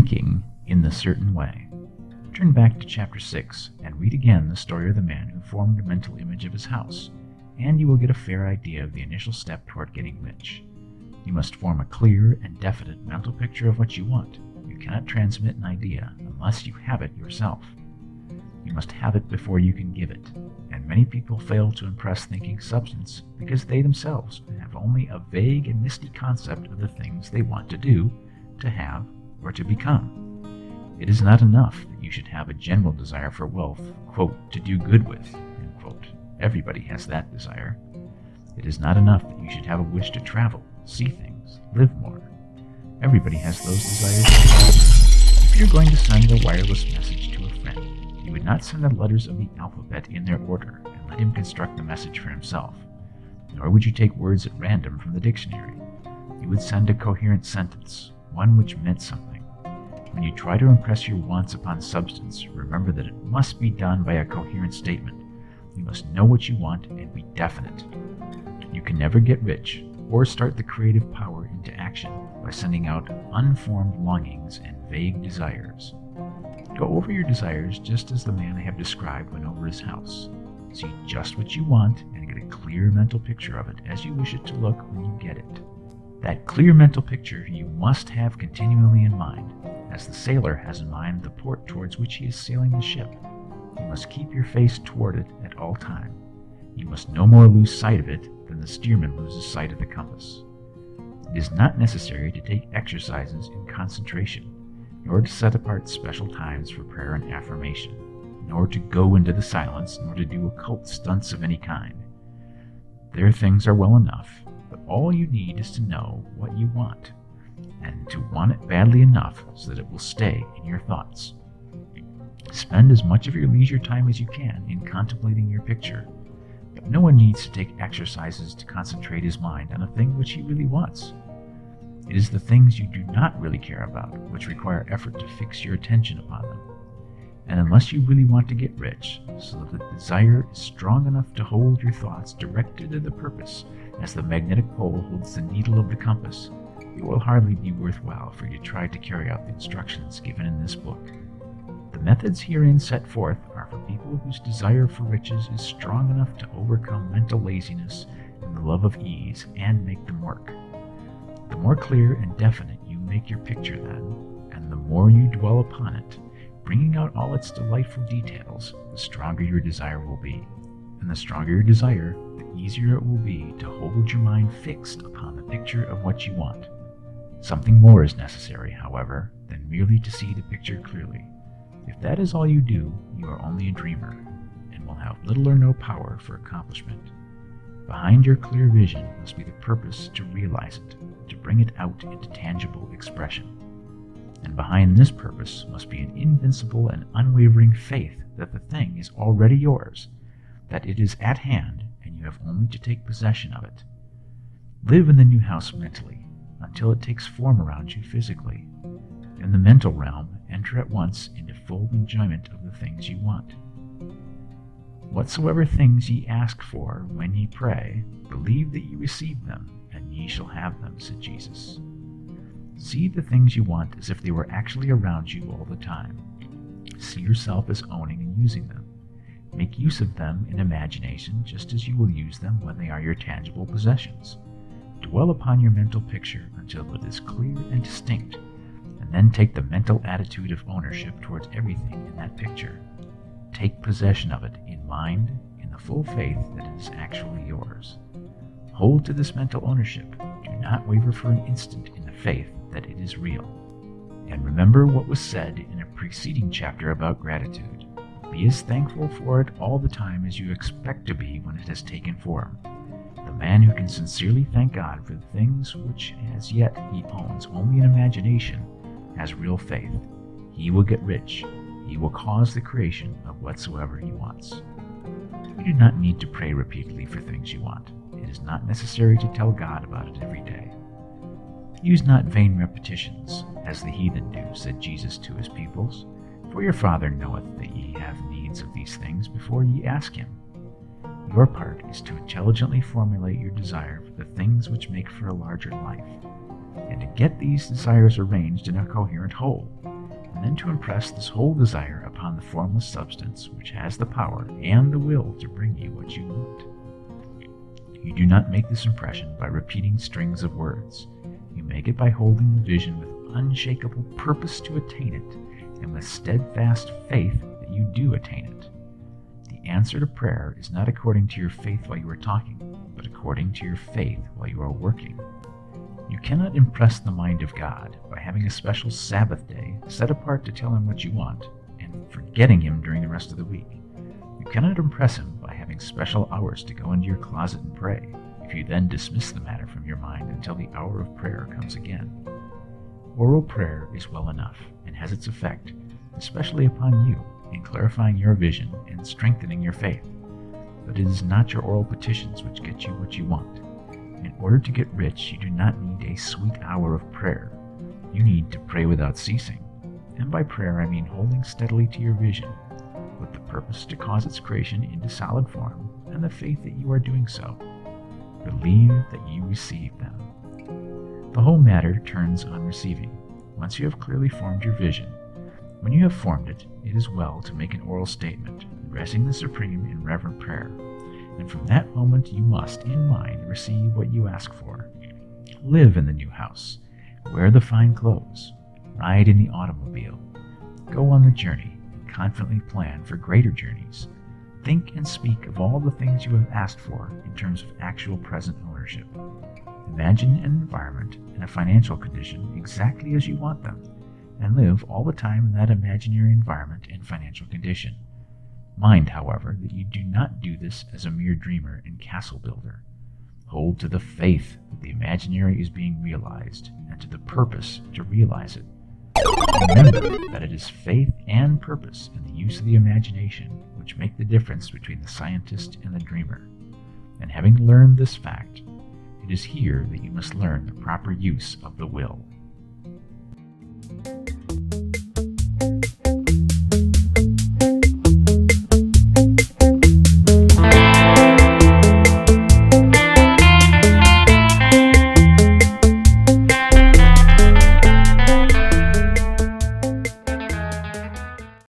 thinking in the certain way. Turn back to chapter 6 and read again the story of the man who formed a mental image of his house, and you will get a fair idea of the initial step toward getting rich. You must form a clear and definite mental picture of what you want. You cannot transmit an idea unless you have it yourself. You must have it before you can give it, and many people fail to impress thinking substance because they themselves have only a vague and misty concept of the things they want to do, to have, or to become. It is not enough that you should have a general desire for wealth, quote, to do good with, end quote. Everybody has that desire. It is not enough that you should have a wish to travel, see things, live more. Everybody has those desires. If you're going to send a wireless message to a friend, you would not send the letters of the alphabet in their order and let him construct the message for himself. Nor would you take words at random from the dictionary. You would send a coherent sentence, one which meant something. When you try to impress your wants upon substance, remember that it must be done by a coherent statement. You must know what you want and be definite. You can never get rich or start the creative power into action by sending out unformed longings and vague desires. Go over your desires just as the man I have described went over his house. See just what you want and get a clear mental picture of it as you wish it to look when you get it. That clear mental picture you must have continually in mind, as the sailor has in mind the port towards which he is sailing the ship. You must keep your face toward it at all time. You must no more lose sight of it than the steersman loses sight of the compass. It is not necessary to take exercises in concentration, nor to set apart special times for prayer and affirmation, nor to go into the silence, nor to do occult stunts of any kind. Their things are well enough, but all you need is to know what you want, and to want it badly enough so that it will stay in your thoughts. Spend as much of your leisure time as you can in contemplating your picture, but no one needs to take exercises to concentrate his mind on a thing which he really wants. It is the things you do not really care about which require effort to fix your attention upon them. And unless you really want to get rich, so that the desire is strong enough to hold your thoughts directed to the purpose as the magnetic pole holds the needle of the compass, it will hardly be worthwhile for you to try to carry out the instructions given in this book. The methods herein set forth are for people whose desire for riches is strong enough to overcome mental laziness and the love of ease and make them work. The more clear and definite you make your picture then, and the more you dwell upon it, bringing out all its delightful details, the stronger your desire will be. And the stronger your desire, the easier it will be to hold your mind fixed upon the picture of what you want. Something more is necessary, however, than merely to see the picture clearly. If that is all you do, you are only a dreamer, and will have little or no power for accomplishment. Behind your clear vision must be the purpose to realize it, to bring it out into tangible expression. And behind this purpose must be an invincible and unwavering faith that the thing is already yours, that it is at hand, and you have only to take possession of it. Live in the new house mentally, until it takes form around you physically. In the mental realm, enter at once into full enjoyment of the things you want. Whatsoever things ye ask for when ye pray, believe that ye receive them, and ye shall have them, said Jesus. See the things you want as if they were actually around you all the time. See yourself as owning and using them. Make use of them in imagination just as you will use them when they are your tangible possessions. Dwell upon your mental picture until it is clear and distinct, and then take the mental attitude of ownership towards everything in that picture. Take possession of it in mind, in the full faith that it is actually yours. Hold to this mental ownership. Do not waver for an instant in the faith that it is real. And remember what was said in a preceding chapter about gratitude. Be as thankful for it all the time as you expect to be when it has taken form. The man who can sincerely thank God for the things which as yet he owns only in imagination has real faith. He will get rich. He will cause the creation of whatsoever he wants. You do not need to pray repeatedly for things you want. It is not necessary to tell God about it every day. Use not vain repetitions, as the heathen do, said Jesus to his pupils, for your Father knoweth that ye have needs of these things before ye ask him. Your part is to intelligently formulate your desire for the things which make for a larger life, and to get these desires arranged in a coherent whole, and then to impress this whole desire upon the formless substance which has the power and the will to bring you what you want. You do not make this impression by repeating strings of words. You make it by holding the vision with unshakable purpose to attain it, and with steadfast faith that you do attain it. The answer to prayer is not according to your faith while you are talking, but according to your faith while you are working. You cannot impress the mind of God by having a special Sabbath day set apart to tell him what you want, and forgetting him during the rest of the week. You cannot impress him by having special hours to go into your closet and pray, if you then dismiss the matter from your mind until the hour of prayer comes again. Oral prayer is well enough, and has its effect, especially upon you, in clarifying your vision and strengthening your faith. But it is not your oral petitions which get you what you want. In order to get rich, you do not need a sweet hour of prayer. You need to pray without ceasing. And by prayer, I mean holding steadily to your vision, with the purpose to cause its creation into solid form, and the faith that you are doing so. Believe that you receive them. The whole matter turns on receiving. Once you have clearly formed your vision, when you have formed it, it is well to make an oral statement, addressing the Supreme in reverent prayer. And from that moment you must, in mind, receive what you ask for. Live in the new house. Wear the fine clothes. Ride in the automobile. Go on the journey, and confidently plan for greater journeys. Think and speak of all the things you have asked for in terms of actual present ownership. Imagine an environment and a financial condition exactly as you want them, and live all the time in that imaginary environment and financial condition. Mind, however, that you do not do this as a mere dreamer and castle builder. Hold to the faith that the imaginary is being realized, and to the purpose to realize it. Remember that it is faith and purpose in the use of the imagination which make the difference between the scientist and the dreamer. And having learned this fact, it is here that you must learn the proper use of the will.